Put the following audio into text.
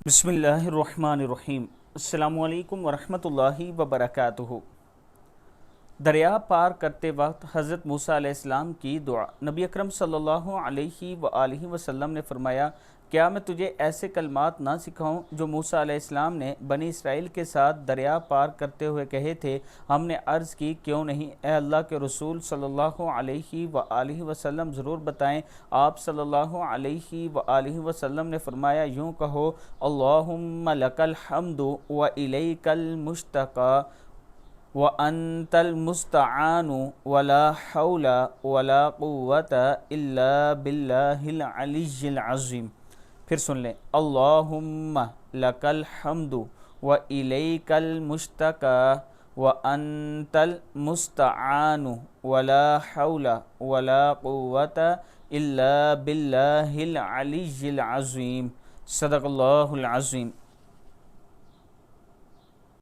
بسم اللہ الرحمن الرحیم۔ السلام علیکم ورحمۃ اللہ وبرکاتہ۔ دریا پار کرتے وقت حضرت موسیٰ علیہ السلام کی دعا۔ نبی اکرم صلی اللہ علیہ وآلہ وسلم نے فرمایا، کیا میں تجھے ایسے کلمات نہ سکھاؤں جو موسیٰ علیہ السلام نے بنی اسرائیل کے ساتھ دریا پار کرتے ہوئے کہے تھے؟ ہم نے عرض کی، کیوں نہیں اے اللہ کے رسول صلی اللہ علیہ وآلہ وسلم، ضرور بتائیں۔ آپ صلی اللہ علیہ وآلہ وسلم نے فرمایا، یوں کہو، اللہم لک الحمد وإلیک المشتقى وَأَنْتَ الْمُسْتَعَانُ وَلَا حَوْلَ وَلَا قُوَّةَ إِلَّا بِاللَّهِ الْعَلِيِّ الْعَظِيمِ۔ پھر سن لیں، اللہم لک الحمد وإلیک المشتقى وَأَنْتَ الْمُسْتَعَانُ وَلَا حَوْلَ وَلَا قُوَّةَ إِلَّا بِاللَّهِ الْعَلِيِّ الْعَظِيمِ۔ صدق اللہ العظیم۔